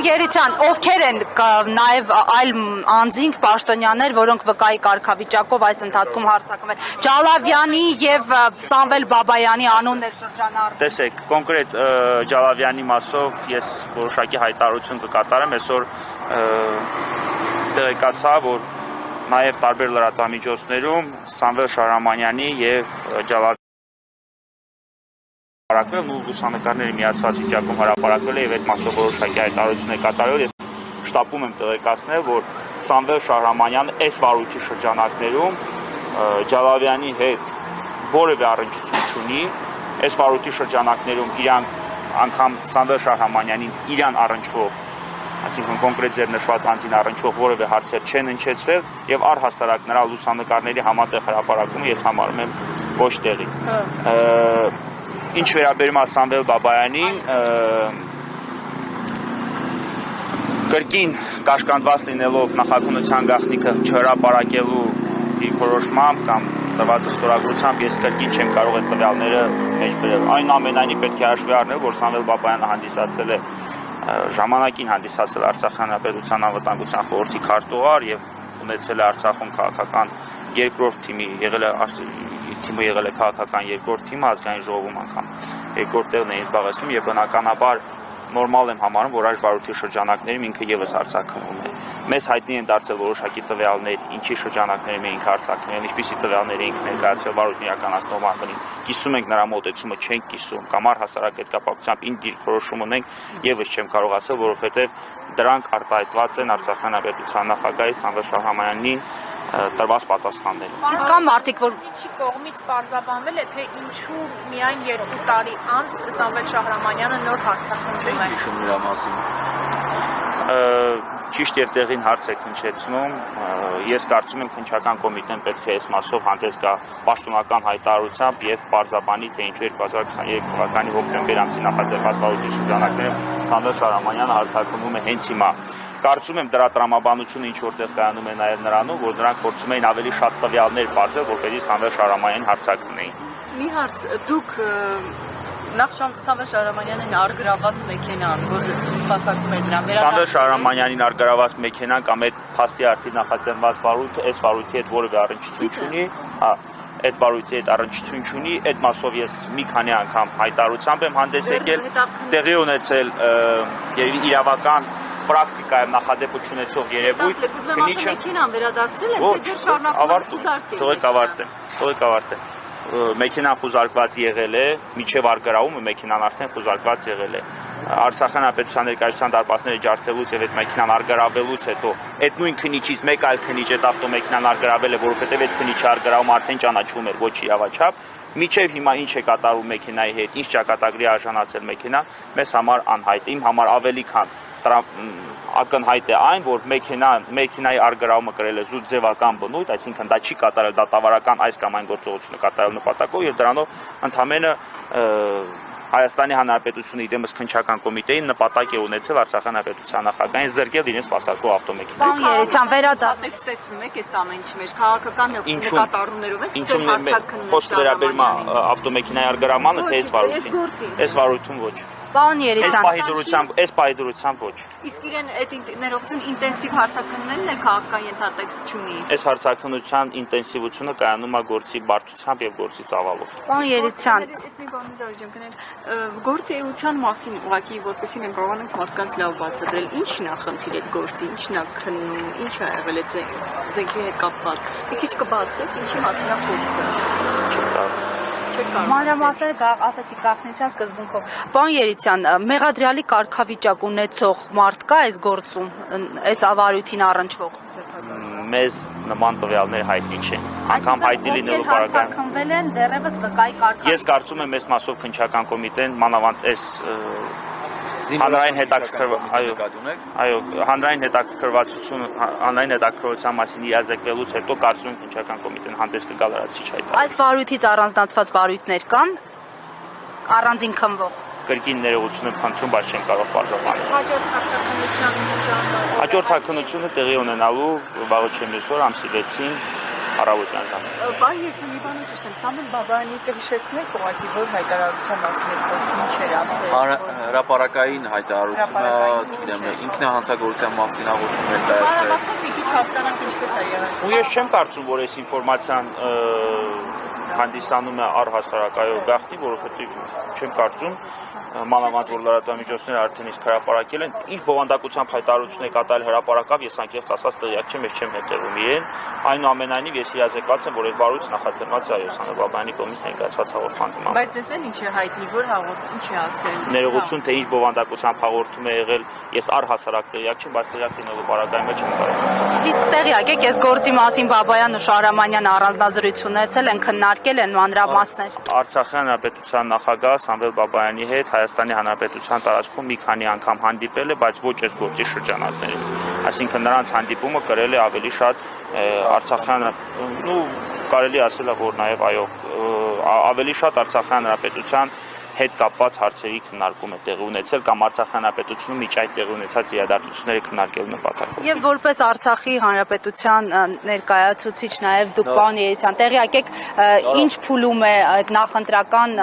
Պարոն Երիցյան, ովքեր են նաև այլ անձինք, պաշտոնյաներ, որոնք վկայի կարգավիճակով այս ընթացքում հարձակվել։ Ջալավյանի եւ Սամվել Բաբայանի անուններ շրջանառվում։ Տեսեք, կոնկրետ Ջալավյանի մասով ես որոշակի հայտարարություն կկատարեմ, այսօր տեղեկացա, որ նաև տարբեր լրատվամիջոցներում Սամվել Շահրամանյանի եւ Ջալավյանի հրապարակվել ու լուսանկարների միացված վիճակում հրապարակվել է եւ այդ մասով որոշակի հայտարարություն է կատարվել։ Ես շտապում եմ տեղեկացնել, որ Սամվել Շահրամանյանը այս վարույթի շրջանակներում Ջալավյանի հետ որևէ առնչություն չունի։ Այս վարույթի շրջանակներում իրան անգամ Սամվել Շահրամանյանին իրան առնչվող, այսինքն կոնկրետ ձեր նշված անձին առնչվող որևէ հարցեր չեն հնչեցվել եւ առհասարակ նրա լուսանկարների համատեղ հրապարակումը ես համարում եմ ոչ տեղի։ Ինչ վերաբերում է Սամվել Բաբայանին, կրկին կաշկանդված լինելով նախաքննության գաղտնիքը չհրապարակելու դիրքորոշմամբ կամ տված ստորագրությամբ ես կրկին չեմ կարող այդ տվյալները մեջ բերել։ Այնուամենայնիվ պետք է հաշվի առնել, որ Սամվել Բաբայանը հանդիսացել է ժամանակին հանդիսացել Արցախի Հանրապետության անվտանգության խորհրդի քարտուղար եւ ունեցել է Արցախում քաղաքական երկրորդ թիմի, թիմը եղել է քաղաքական երկրորդ թիմը, ազգային ժողովում անգամ երկրորդ տեղն էին զբաղեցնում եւ բնականաբար նորմալ եմ համարում, որ այս վարույթի շրջանակներում ինքը եւս արձակվում է։ Մեզ հայտնի են դարձել որոշակի տվյալներ, ինչի շրջանակներում էինք արձակվում, ինչպիսի տվյալներ էինք ներկայացրել վարույթն իրականացնող անդամին։ Կիսում ենք նրա մոտեցումը, չենք կիսում, կամ առհասարակ այդ կապակցությամբ ինչ դիրքորոշում ունենք, եւս չեմ կարող ասել, որովհետեւ դրանք արտահայտված են Արցախի Հանրապետության նախագահի Սամվել Շահրամանյանին տրված պատասխաններ։ Իսկ կան մարդիկ, որ ինչի կողմից պարզաբանվել է, թե ինչու միայն 2 տարի անց Սամվել Շահրամանյանը նոր հարձակվում է։ Հիշում նրա մասին։ Ճիշտ եւ տեղին հարց եք հնչեցնում։ Ես կարծում եմ քննչական կոմիտեն պետք է այս մասով հանդես գա պաշտոնական հայտարարությամբ եւ պարզաբանի, թե ինչու 2023 թվականի հոկտեմբեր ամսի նախաձեռնված վարույթի շրջանակներում Սամվել Շահրամանյանը հարձակվում է հենց հիմա։ Կարծում եմ դրա տրամաբանությունը ինչ որտեղ կայանում է նաև նրանով, որ նրանք փորձում էին ավելի շատ տվյալներ բացել, որպեսզի Սամվել Շահրամանյանին հարձակվեին։ Մի հարց, դուք նախ Սամվել Շահրամանյանին արգրաված մեքենան, որ սպասարկում էր նրան Սամվել Շահրամանյանին արգրաված մեքենան կամ այդ փաստի արդի նախաձեռնված վարույթը, այս վարույթի հետ որևէ առնչություն չունի, այդ վարույթի հետ առնչություն չունի, այդ մասով ես մի քանի անգամ հայտարարությամբ եմ հանդես եկել, տեղի ունեցել իրավական պրակտիկայում նախադեպը չունեցող երևույթ, քննիչը մեքենան վերադարձրել են, թե դեռ շարունակում թողեք ավարտեմ։ Մեքենան խուզարկված եղել է, միջև արգրավումը մեքենան արդեն խուզարկված եղել է։ Արցախի Հանրապետության ներկայացության դարպասները ջարդելուց եւ այդ մեքենան արգրավելուց հետո այդ նույն քննիչից մեկ այլ քննիչ այդ ավտոմեքենան արգրավել է, որովհետեւ այդ քննիչը արգրավումը արդեն ճանաչվում էր ոչ իրավաչափ։ Միջև հիմա ինչ է կատարվում մեքենայի հետ, ինչ ճակատագրի արժանացել մեքենան, մեզ համար անհայտ է, իմ համար ավելի քան ակնհայտ է այն, որ մեքենայի արգրավումը կրել է զուտ ձևական բնույթ, այսինքն դա չի կատարել դատավարական այս կամ այն գործողությունը կատարել նպատակով եւ դրանով ընդհանրապես Հայաստանի Հանրապետությունը իդեմս քննչական կոմիտեին նպատակ է ունեցել Արցախի Հանրապետության նախագահին զրկել իրենց սպասարկող ավտոմեքենա։ Երիցյան վերադատեքստ տեսնում եք այս ամեն ինչի մեջ քաղաքական նկատառումներով է սկսել հարձակվելը։ Խոսքը վերաբերում է ավտոմեքենայի արգրավմանը, թե այս վարույթին։ Այս վարույթում ոչ։ Պարոն Երիցյան, այս պահի ոչ։ Իսկ իրեն այդ ներողություն ինտենսիվ հարձակումներն է քաղաքական ենթատեքստ չունի։ Այս հարձակությունության ինտենսիվությունը կայանում է գործի բարդությամբ եւ գործի ծավալով։ Պարոն Երիցյան, ես մի բան զարգեմ կնեմ, գործի էության մասին ուղղակի որպեսզի մենք կարողանանք մարդկանց լավ բացատրել, ինչն է խնդիրը այդ գործի, ինչն է քննում, ինչ է եղել այդ զենքի հետ կապված։ Մի քիչ կբացեք, ինչի մասին է խոսքը։ Մանրամասները ասացի գաղտնիության սկզբունքով։ Պարոն Երիցյան, մեղադրյալի կարգավիճակ ունեցող մարդ կա այս գործում, այս ավարույթին առնչվող։ Մեզ նման տվյալներ հայտնի չեն։ Անգամ հայտնի լինելու բավական։ Հարձակվել են դեռևս վկայի կարգավիճակ։ Ես կարծում եմ այս մասով քննչական կոմիտեն մանավանդ այս հանրային հետաքրքրության մասին իրազեկվելուց հետո կարծում եմ քննչական կոմիտեն հանդես կգա լրացուցիչ հայտարարություն։ Այս վարույթից առանձնացված վարույթներ կան առանձին քննվող։ Կրկին ներողություն եմ խնդրում, բայց չեմ կարող պարզաբանել։ Հաջորդ հակնությունը տեղի ունենալու վաղուց ամսօր ամսի 6-ին առավոտյան ժամը։ Պարոն Երիցյան, մի բան ճիշտ եմ, Սամվել Բաբայանի կհիշեցնեք ուղղակի որ հայտարարության մասին խոսքը ինչ էր ասել։ հրապարակային հայտարարությունը, չգիտեմ, ինքնահանցագործության մասին հաղորդում եք դա։ Մանրամասն մի քիչ հասկանանք ինչպես է եղել։ Ու ես չեմ կարծում, որ այս ինֆորմացիան հանդիսանում է առհասարակայով գաղտնի, որովհետև չեմ կարծում մանավանդ որ լրատվամիջոցները արդեն իսկ հրապարակել են, ինչ բովանդակությամբ հայտարարություն է կատարել հրապարակավ, ես անկեղծ ասած տեղյակ չեմ, ես չեմ հետևում իրեն, այնուամենայնիվ ես իրազեկված եմ, որ այս վարույց նախաձեռնված է Սամվել Բաբայանի կողմից ներկայացված հաղորդման։ Բայց դες են ինչ է հայտնի, որ ինչ է ասել։ Ներողություն, թե ինչ բովանդակությամբ հաղորդում է եղել, ես առհասարակ տեղյակ չեմ, բայց տեղյակ լինելու բարակայմը չեմ կարող։ Իսկ տեղյակ եք, այս գործի մասին Բաբայանն ու Շահրամանյանը առանձնազրույց ունեցել են, քննարկել են մանրամասներ։ Արցախի հանրապետության նախագահ Սամվել Բաբայանի հետ Հայաստանի Հանրապետության տարածքում մի քանի անգամ հանդիպել է, բայց ոչ այս գործի շրջանակներում։ Այսինքն նրանց հանդիպումը կրել է ավելի շատ Արցախյան, կարելի ասել է, որ նաև այո, ավելի շատ Արցախի Հանրապետության հետ կապված հարցերի քննարկում է տեղի ունեցել կամ Արցախի հանրապետությունում միջ այդ տեղի ունեցած իրադարձությունները քննարկելու նպատակով։ Եվ որպես Արցախի հանրապետության ներկայացուցիչ նաև դուք պարոն Երիցյան տեղյակ եք ինչ փուլում է այդ նախընտրական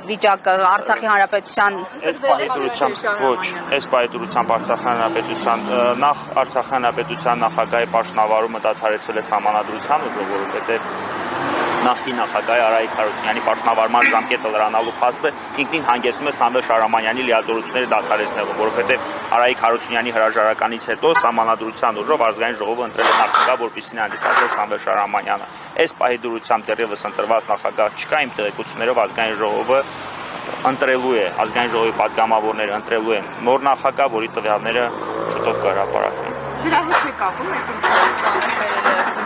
վիճակը Արցախի հանրապետության այս պահեդրությամբ ոչ, այս պահեդրությամբ Արցախի հանրապետության նախ Արցախի հանրապետության նախագահի պաշտոնավարումը դադարեցվել է սահմանադրության ուժով, որովհետև նախկին նախագահ Արայիկ Հարությունյանի պաշտոնավարման ժամկետը լրանալու փաստը ինքնին հանգեցնում է Սամվել Շահրամանյանի լիազորությունները դադարեցնելու, որովհետև Արայիկ Հարությունյանի հրաժարականից հետո սահմանադրության ուժով ազգային ժողովը ընտրել է նախագահ, որպեսզի հանդիսացներ Սամվել Շահրամանյանը։ Այս պահեդրությամբ դեռևս ընտրված նախագահ չկա, իմ տեղեկություններով ազգային ժողովը ընտրելու է, ազգային ժողովի պատգամավորները ընտրելու են նոր նախագահ, որի տվյալները շուտով կհրապարակվեն։ Դրա հետ չի կապում, այս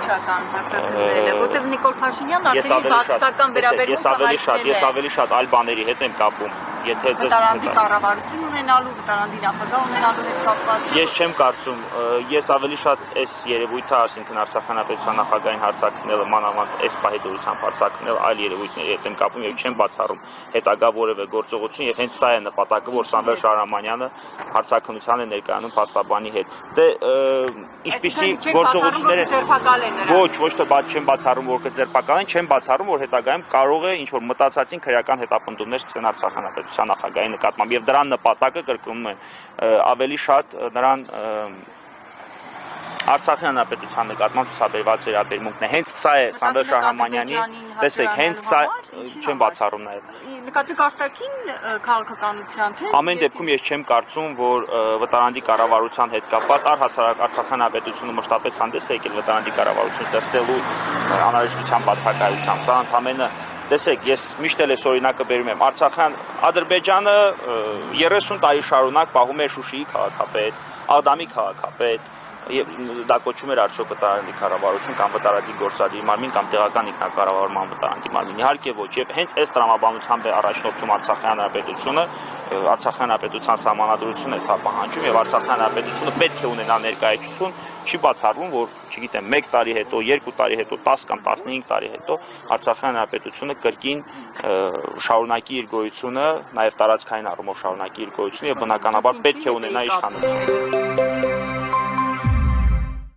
ինչական հարցակումները, որտեղ Նիկոլ Փաշինյանն արդեն բացասական վերաբերմունք ես ավելի շատ այլ բաների հետ եմ կապում, եթե ձեզ վտարանդի կառավարություն ունենալու, վտարանդի նախագահ ունենալու հետ կապված։ Ես չեմ կարծում, ես ավելի շատ այս երևույթը, այսինքն Արցախի հանրապետության նախագահային հարցակնելը, մանավանդ այս պահեդրությամբ հարցակնել այլ երևույթների հետ եմ կապում եւ չեմ բացառում հետագա որևէ գործողություն եւ հենց սա է նպատակը, որ Սամվել Շահրամանյանը հարցակնության է ներկայանում փաստաբանի հետ։ Դե ինչպիսի գործողություններ ոչ թե չեմ բացառում, որ կձերբակալեն, չեմ բացառում, որ հետագայում կարող է ինչ որ մտածածին քրեական հետապնդումներ սկսեն Արցախի հանրապետության նախագահի նկատմամբ եւ դրան նպատակը կրկնում եմ ավելի շատ նրան Արցախի հանրապետության նկատմամբ ցուցաբերված վերաբերմունքն է։ Հենց սա է Սամվել Շահրամանյանի, տեսեք, հենց սա չեմ բացառում նաև։ Նկատի արտաքին քաղաքականության թե ամեն դեպքում ես չեմ կարծում, որ վտարանդի կառավարության հետ կապված առհասարակ Արցախի հանրապետությունը մշտապես հանդես է եկել վտարանդի կառավարություն ստեղծելու անհրաժեշտության բացակայությամբ։ Սա ընդհանրապես տեսեք, ես միշտ էլ այս օրինակը բերում եմ։ Արցախյան Ադրբեջանը 30 տարի շարունակ պահում էր Շուշիի քաղաքապետ, Աղդամի քաղաքապետ, եւ դա կոչում էր արդյոք վտարանդի կառավարություն կամ վտարանդի գործադիր մարմին կամ տեղական ինքնակառավարման վտարանդի մարմին։ Իհարկե ոչ, եւ հենց այս տրամաբանությամբ է առաջնորդում Արցախի հանրապետությունը, Արցախի հանրապետության սահմանադրությունը է սա պահանջում եւ Արցախի հանրապետությունը պետք է ունենա ներկայացություն, չի բացառվում, որ, չգիտեմ, 1 տարի հետո, 2 տարի հետո, 10 կամ 15 տարի հետո Արցախի հանրապետությունը կրկին շարունակի իր գոյությունը, նաեւ տարածքային առումով շարունակի իր գոյությունը եւ բնականաբար պետք է ունենա իշխանություն։